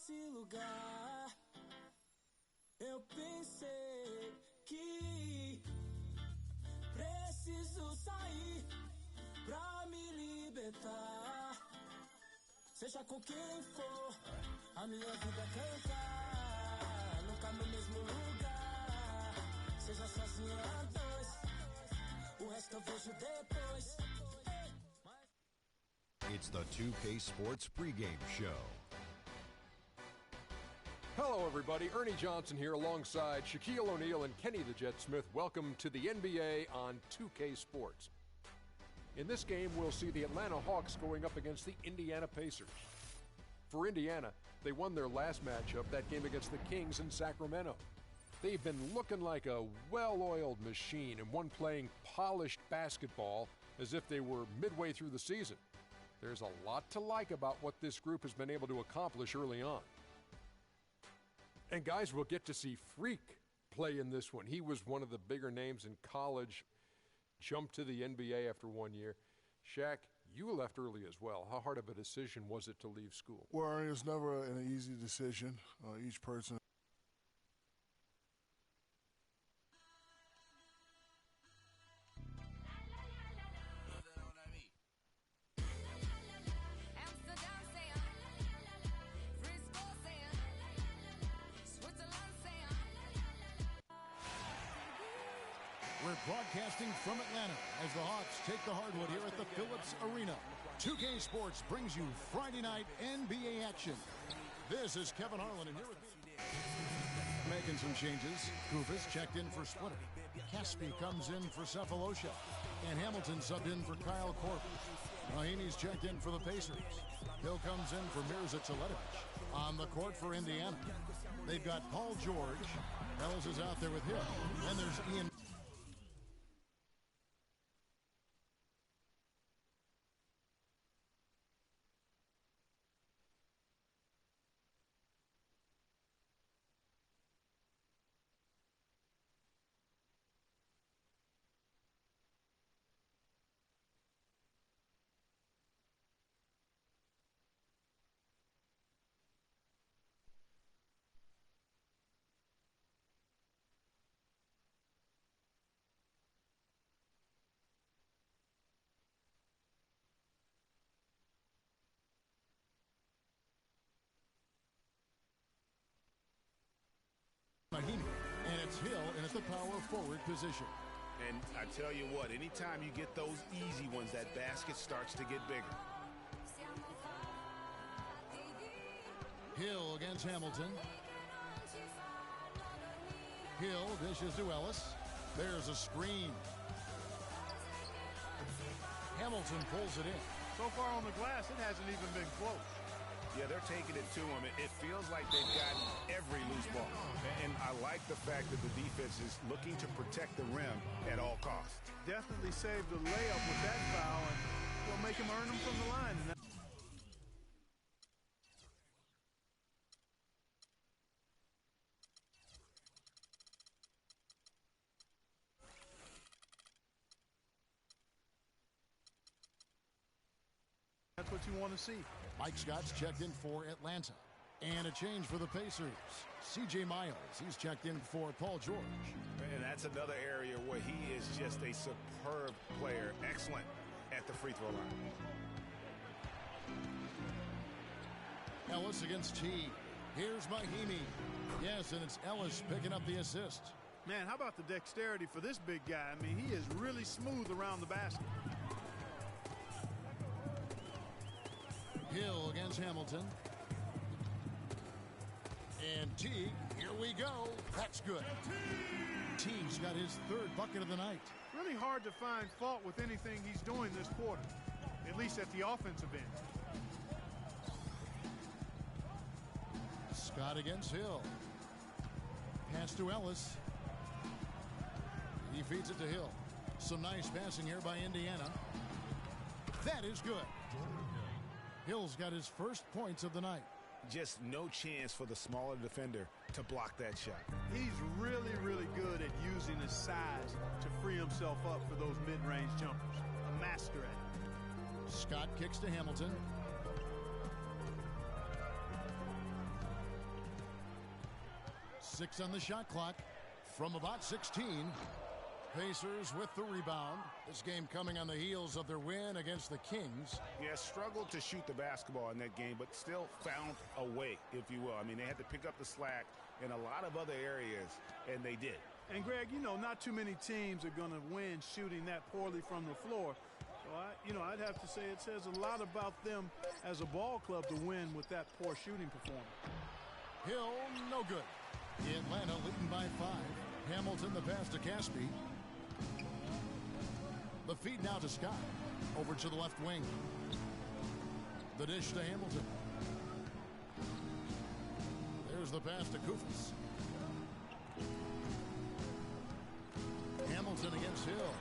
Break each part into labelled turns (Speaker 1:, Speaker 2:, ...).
Speaker 1: nesse lugar, eu pensei que preciso sair pra me libertar. Seja com quem for, a minha vida cantar, nunca no mesmo lugar. Seja sozinho a dois, o resto eu vejo depois.
Speaker 2: It's the 2K Sports pregame show.
Speaker 3: Hello, everybody. Ernie Johnson here alongside Shaquille O'Neal and Kenny the Jet Smith. Welcome to the NBA on 2K Sports. In this game, we'll see the Atlanta Hawks going up against the Indiana Pacers. For Indiana, they won their last matchup, that game against the Kings in Sacramento. They've been looking like a well-oiled machine and one playing polished basketball as if they were midway through the season. There's a lot to like about what this group has been able to accomplish early on. And guys, we'll get to see Freak play in this one. He was one of the bigger names in college, jumped to the NBA after 1 year. Shaq, you left early as well. How hard of a decision was it to leave school?
Speaker 4: Well, it's never an easy decision. Each person.
Speaker 5: We're broadcasting from Atlanta as the Hawks take the hardwood here at the Phillips Arena. 2K Sports brings you Friday night NBA action. This is Kevin Harlan, and here with me, making some changes. Kufis checked in for Splitter. Caspi comes in for Cephalosha. And Hamilton subbed in for Kyle Korver. Mahinmi's checked in for the Pacers. Hill comes in for Mirza Teletovic. On the court for Indiana, they've got Paul George. Ellis is out there with Hill. Then there's Ian. Mahinmi, and it's Hill, and it's the power forward position.
Speaker 6: And I tell you what, anytime you get those easy ones, that basket starts to get bigger.
Speaker 5: Hill against Hamilton. Hill dishes to Ellis. There's a screen. Hamilton pulls it in.
Speaker 7: So far on the glass, it hasn't even been close.
Speaker 6: Yeah, they're taking it to him. It feels like they've gotten every loose ball. And I like the fact that the defense is looking to protect the rim at all costs.
Speaker 7: Definitely saved the layup with that foul, and they'll make him earn them from the line. And that's what you want to see.
Speaker 5: Mike Scott's checked in for Atlanta. And a change for the Pacers. C.J. Miles, he's checked in for Paul George.
Speaker 6: And that's another area where he is just a superb player. Excellent at the free throw line.
Speaker 5: Ellis against T. Here's Mahinmi. Yes, and it's Ellis picking up the assist.
Speaker 7: Man, how about the dexterity for this big guy? I mean, he is really smooth around the basket.
Speaker 5: Hill against Hamilton. And Teague, here we go. That's good. Teague's got his third bucket of the night.
Speaker 7: Really hard to find fault with anything he's doing this quarter, at least at the offensive end.
Speaker 5: Scott against Hill. Pass to Ellis. He feeds it to Hill. Some nice passing here by Indiana. That is good. Hill's got his first points of the night.
Speaker 6: Just no chance for the smaller defender to block that shot.
Speaker 7: He's really, really good at using his size to free himself up for those mid-range jumpers. A master at it.
Speaker 5: Scott kicks to Hamilton. 6 on the shot clock from about 16. Pacers with the rebound. This game coming on the heels of their win against the Kings.
Speaker 6: Yeah, struggled to shoot the basketball in that game, but still found a way, if you will. I mean, they had to pick up the slack in a lot of other areas, and they did.
Speaker 7: And, Greg, you know, not too many teams are going to win shooting that poorly from the floor. So, I'd have to say it says a lot about them as a ball club to win with that poor shooting performance.
Speaker 5: Hill, no good. Atlanta leading by 5. Hamilton the pass to Caspi. The feed now to Scott. Over to the left wing. The dish to Hamilton. There's the pass to Koufos. Hamilton against Hill.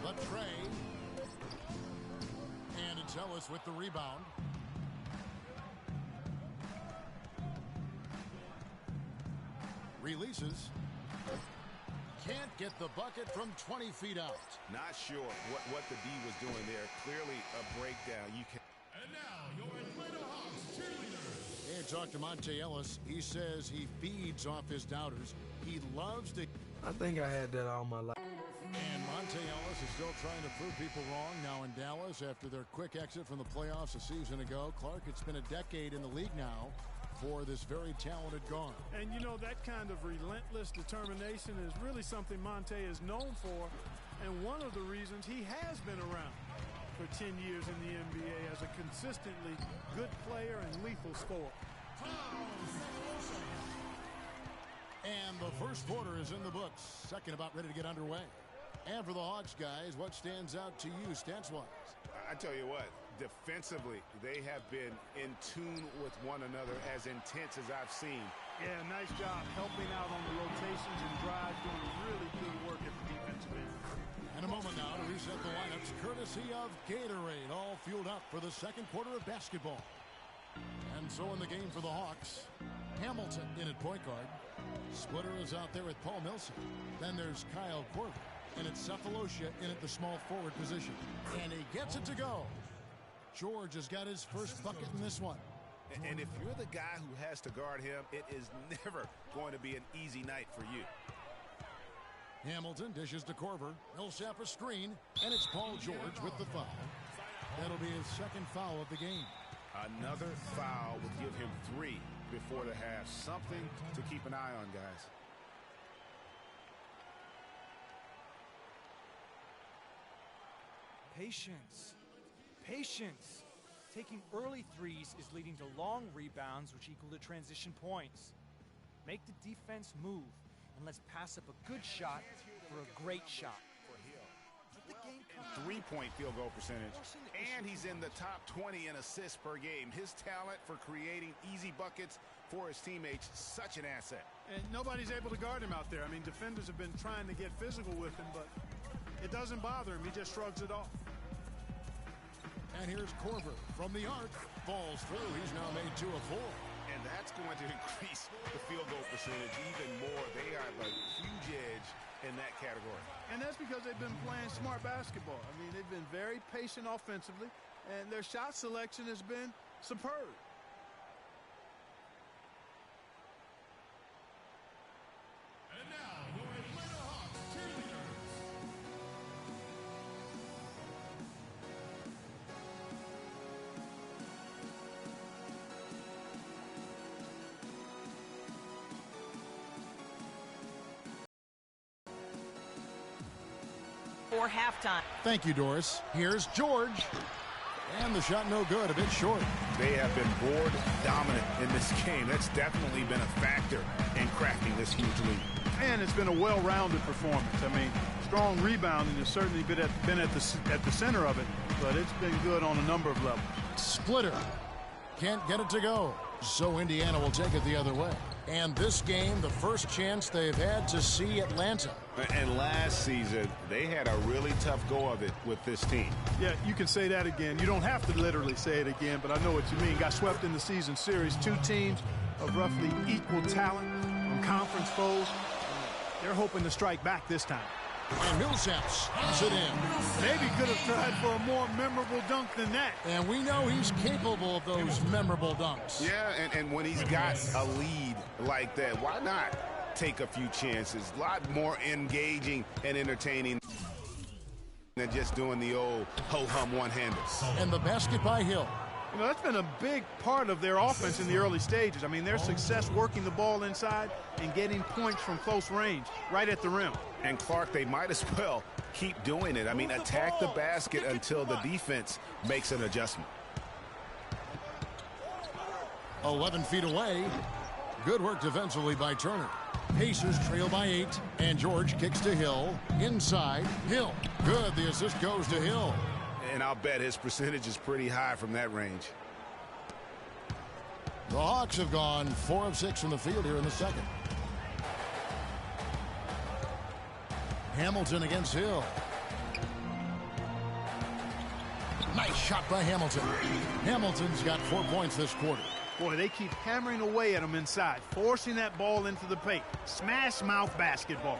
Speaker 5: The tray. And it's Ellis with the rebound. Releases. Can't get the bucket from 20 feet out.
Speaker 6: Not sure what the D was doing there. Clearly a breakdown.
Speaker 5: And now your Atlanta Hawks cheerleaders. Hey, talk to Monte Ellis. He says he feeds off his doubters. He loves to...
Speaker 8: I think I had that all my life.
Speaker 5: And Monte Ellis is still trying to prove people wrong now in Dallas after their quick exit from the playoffs a season ago. Clark, it's been a decade in the league now for this very talented guard.
Speaker 7: And, you know, that kind of relentless determination is really something Monte is known for, and one of the reasons he has been around for 10 years in the NBA as a consistently good player and lethal scorer.
Speaker 5: And the first quarter is in the books. Second about ready to get underway. And for the Hawks, guys, what stands out to you stats-wise?
Speaker 6: I tell you what, defensively, they have been in tune with one another as intense as I've seen.
Speaker 7: Yeah, nice job helping out on the rotations and drives, doing really good work at the defensive end.
Speaker 5: And a moment now to reset the lineups, courtesy of Gatorade, all fueled up for the second quarter of basketball. And so in the game for the Hawks, Hamilton in at point guard. Splitter is out there with Paul Millsap. Then there's Kyle Korver. And it's Cephalosha in at the small forward position. And he gets it to go. George has got his first bucket in this one.
Speaker 6: And if you're the guy who has to guard him, it is never going to be an easy night for you.
Speaker 5: Hamilton dishes to Korver. Millsap a screen. And it's Paul George with the foul. That'll be his second foul of the game.
Speaker 6: Another foul would give him 3 before the half. Something to keep an eye on, guys.
Speaker 9: Patience. Patience. Taking early threes is leading to long rebounds, which equal to transition points. Make the defense move, and let's pass up a good shot for a great shot.
Speaker 6: Three-point field goal percentage, and he's in the top 20 in assists per game. His talent for creating easy buckets for his teammates, such an asset.
Speaker 7: And nobody's able to guard him out there. I mean, defenders have been trying to get physical with him, but it doesn't bother him. He just shrugs it off.
Speaker 5: And here's Korver from the arc. Falls through. He's now made 2 of 4.
Speaker 6: And that's going to increase the field goal percentage even more. They have a huge edge in that category.
Speaker 7: And that's because they've been playing smart basketball. I mean, they've been very patient offensively, and their shot selection has been superb.
Speaker 5: And now, your Atlanta Hawks cheerleaders.
Speaker 10: For halftime.
Speaker 5: Thank you, Doris. Here's George. And the shot no good, a bit short.
Speaker 6: They have been board dominant in this game. That's definitely been a factor in cracking this huge lead.
Speaker 7: And it's been a well-rounded performance. I mean, strong rebounding has certainly been at the center of it, but it's been good on a number of levels.
Speaker 5: Splitter. Can't get it to go. So Indiana will take it the other way. And this game, the first chance they've had to see Atlanta.
Speaker 6: And last season, they had a really tough go of it with this team.
Speaker 7: Yeah, you can say that again. You don't have to literally say it again, but I know what you mean. Got swept in the season series. 2 teams of roughly equal talent on conference foes. They're hoping to strike back this time.
Speaker 5: And Millsap slams it in.
Speaker 7: Maybe could have tried for a more memorable dunk than that.
Speaker 5: And we know he's capable of those memorable dunks.
Speaker 6: Yeah, and when he's got a lead like that, why not take a few chances. A lot more engaging and entertaining than just doing the old ho-hum one-handers.
Speaker 5: And the basket by Hill.
Speaker 7: You know, that's been a big part of their offense in the early stages. I mean, their success working the ball inside and getting points from close range right at the rim.
Speaker 6: And Clark, they might as well keep doing it. I mean, attack the basket until the defense makes an adjustment.
Speaker 5: 11 feet away. Good work defensively by Turner. Pacers trail by 8, and George kicks to Hill. Inside, Hill. Good, the assist goes to Hill.
Speaker 6: And I'll bet his percentage is pretty high from that range.
Speaker 5: The Hawks have gone 4 of 6 from the field here in the second. Hamilton against Hill. Nice shot by Hamilton. Hamilton's got 4 points this quarter.
Speaker 7: Boy, they keep hammering away at him inside, forcing that ball into the paint. Smash mouth basketball.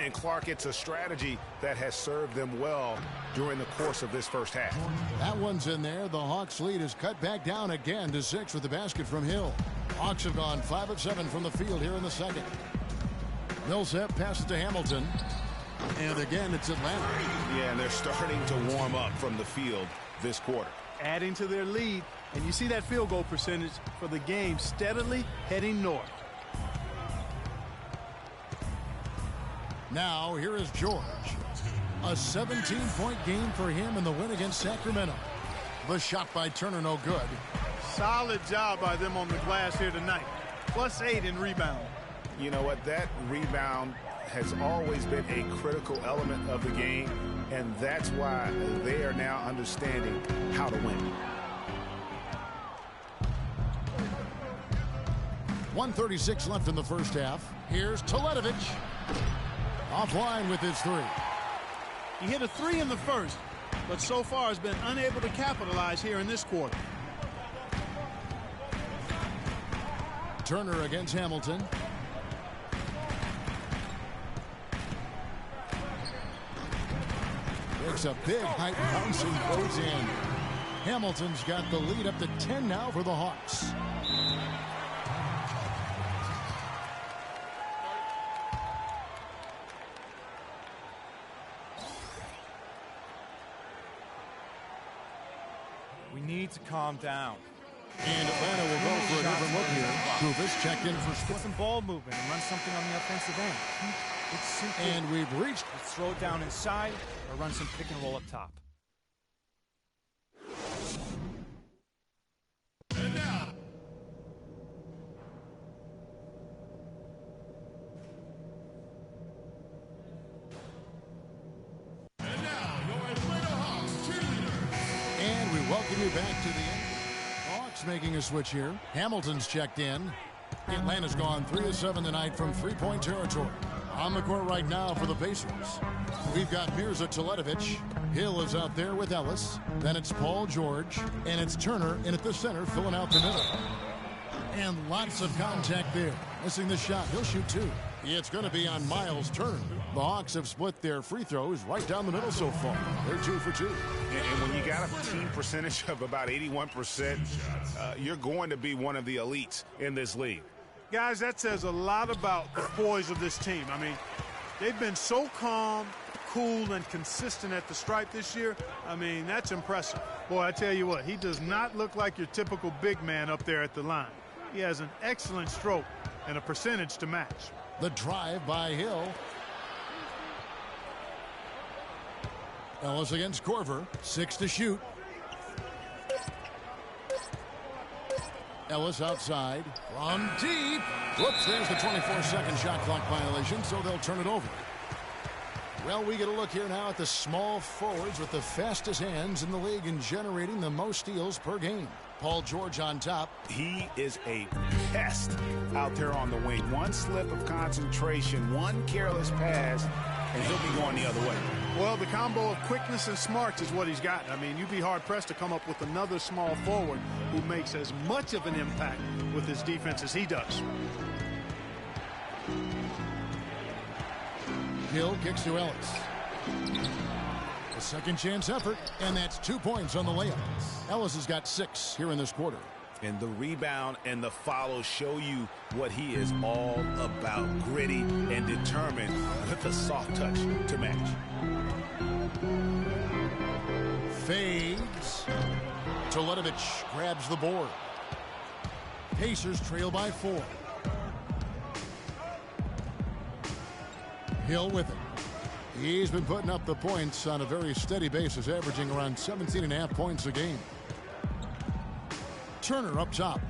Speaker 6: And Clark, it's a strategy that has served them well during the course of this first half.
Speaker 5: That one's in there. The Hawks lead is cut back down again to 6 with the basket from Hill. Hawks have gone 5 of 7 from the field here in the second. Millsap passes to Hamilton. And again, it's Atlanta.
Speaker 6: Yeah, and they're starting to warm up from the field this quarter.
Speaker 7: Adding to their lead, and you see that field goal percentage for the game steadily heading north.
Speaker 5: Now, here is George. A 17-point game for him in the win against Sacramento. The shot by Turner, no good.
Speaker 7: Solid job by them on the glass here tonight. +8 in rebound.
Speaker 6: You know what? That rebound has always been a critical element of the game, and that's why they are now understanding how to win.
Speaker 5: 1:36 left in the first half. Here's Teletovic. Offline with his 3.
Speaker 7: He hit a 3 in the first, but so far has been unable to capitalize here in this quarter.
Speaker 5: Turner against Hamilton. Makes a big height bounce and goes in. Hamilton's got the lead up to 10 now for the Hawks.
Speaker 9: We need to calm down.
Speaker 5: And Atlanta will go for a different look here. Kufis checked in for
Speaker 9: Get some ball movement and run something on the offensive end. It's simple.
Speaker 5: And we've reached.
Speaker 9: Let's throw it down inside or run some pick and roll up top.
Speaker 5: And now. And now, your Atlanta Hawks cheerleaders. And we welcome you back to the end. Hawks making a switch here. Hamilton's checked in. Atlanta's gone 3 of 7 tonight from 3-point territory. On the court right now for the Pacers. We've got Mirza Teletovic. Hill is out there with Ellis. Then it's Paul George. And it's Turner in at the center, filling out the middle. And lots of contact there. Missing the shot. He'll shoot 2. It's going to be on Miles Turner. The Hawks have split their free throws right down the middle so far. They're 2 for 2.
Speaker 6: And when you got a team percentage of about 81%, you're going to be one of the elites in this league.
Speaker 7: Guys, that says a lot about the poise of this team. I mean, they've been so calm, cool, and consistent at the stripe this year. I mean, that's impressive. Boy, I tell you what, he does not look like your typical big man up there at the line. He has an excellent stroke and a percentage to match.
Speaker 5: The drive by Hill. Ellis against Korver. 6 to shoot. Ellis outside. From deep. Whoops, there's the 24-second shot clock violation, so they'll turn it over. Well, we get a look here now at the small forwards with the fastest hands in the league and generating the most steals per game. Paul George on top.
Speaker 6: He is a pest out there on the wing. One slip of concentration, one careless pass, and he'll be going the other way.
Speaker 7: Well, the combo of quickness and smarts is what he's got. I mean, you'd be hard-pressed to come up with another small forward who makes as much of an impact with his defense as he does.
Speaker 5: Hill kicks to Ellis. A second chance effort, and that's 2 points on the layup. Ellis has got 6 here in this quarter.
Speaker 6: And the rebound and the follow show you what he is all about. Gritty and determined with a soft touch to match.
Speaker 5: Fades. Teletovic grabs the board. Pacers trail by 4. Hill with it. He's been putting up the points on a very steady basis, averaging around 17.5 points a game. Turner up top.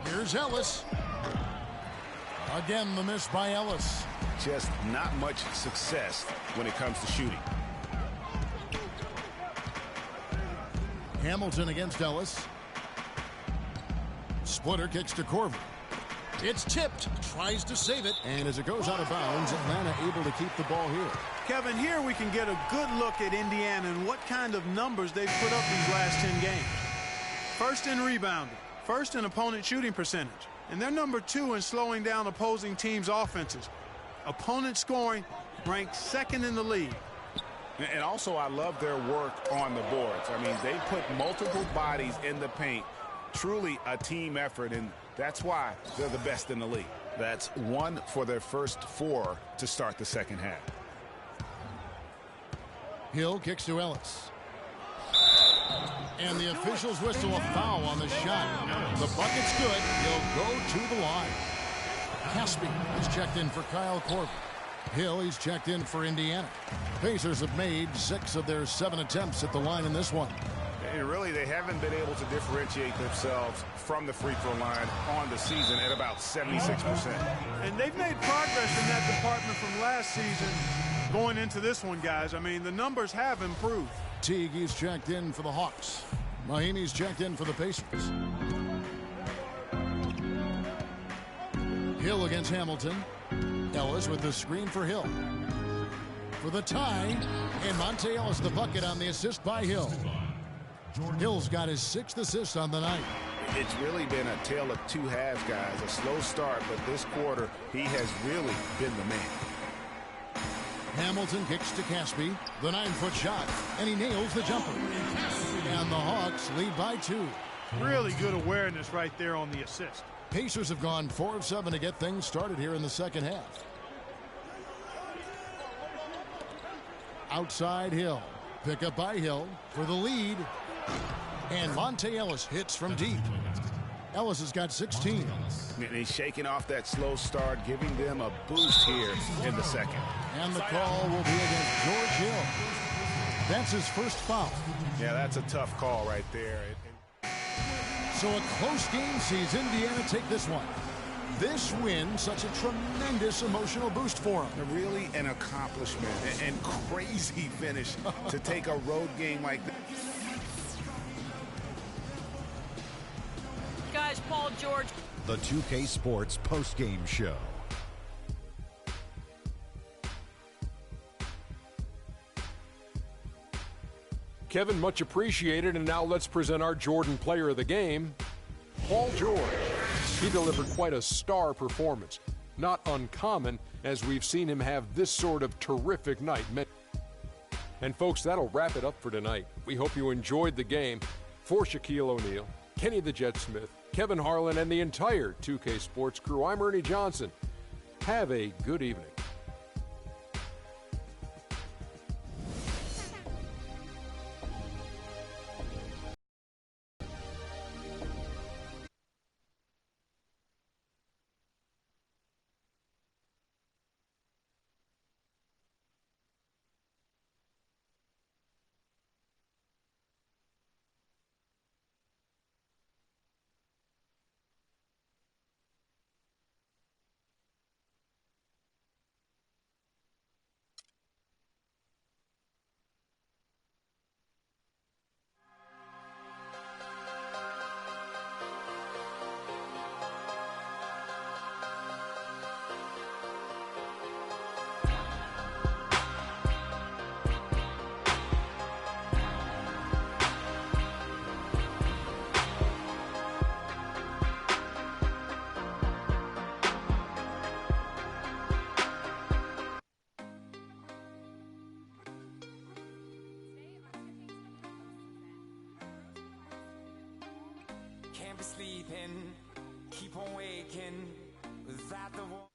Speaker 5: Here's Ellis. Again, the miss by Ellis.
Speaker 6: Just not much success when it comes to shooting.
Speaker 5: Hamilton against Ellis. Splitter kicks to Corver. It's tipped. Tries to save it. And as it goes out of bounds, Atlanta able to keep the ball here.
Speaker 7: Kevin, here we can get a good look at Indiana and what kind of numbers they've put up these last 10 games. First in rebounding, first in opponent shooting percentage, and they're number 2 in slowing down opposing teams' offenses. Opponent scoring ranked 2nd in the league.
Speaker 6: And also, I love their work on the boards. I mean, they put multiple bodies in the paint. Truly a team effort, and that's why they're the best in the league. That's 1 for their first 4 to start the second half.
Speaker 5: Hill kicks to Ellis. And the officials whistle a foul on the shot. The bucket's good. He'll go to the line. Caspi is checked in for Kyle Korver. Hill, he's checked in for Indiana. Pacers have made 6 of their 7 attempts at the line in this one.
Speaker 6: And really, they haven't been able to differentiate themselves from the free throw line on the season at about 76%.
Speaker 7: And they've made progress in that department from last season going into this one, guys. I mean, the numbers have improved.
Speaker 5: Teague, he's checked in for the Hawks. Mahimi's checked in for the Pacers. Hill against Hamilton. Ellis with the screen for Hill. For the tie, and Monte Ellis the bucket on the assist by Hill. Hill's got his 6th assist on the night.
Speaker 6: It's really been a tale of 2 halves, guys. A slow start, but this quarter, he has really been the man.
Speaker 5: Hamilton kicks to Caspi, the 9-foot shot, and he nails the jumper. And the Hawks lead by 2.
Speaker 7: Really good awareness right there on the assist.
Speaker 5: Pacers have gone 4 of 7 to get things started here in the second half. Outside Hill. Pick up by Hill for the lead. And Monte Ellis hits from deep. Ellis has got 16.
Speaker 6: And he's shaking off that slow start, giving them a boost here in the second.
Speaker 5: And the call will be against George Hill. That's his first foul.
Speaker 6: Yeah, that's a tough call right there.
Speaker 5: So a close game sees Indiana take this one. This win, such a tremendous emotional boost for him.
Speaker 6: Really an accomplishment and crazy finish to take a road game like this.
Speaker 10: Guys, Paul George.
Speaker 2: The 2K Sports postgame show.
Speaker 3: Kevin, much appreciated, and now let's present our Jordan Player of the Game, Paul George. He delivered quite a star performance. Not uncommon, as we've seen him have this sort of terrific night. And folks, that'll wrap it up for tonight. We hope you enjoyed the game. For Shaquille O'Neal, Kenny the Jet Smith, Kevin Harlan, and the entire 2K Sports crew, I'm Ernie Johnson. Have a good evening.
Speaker 1: not the one.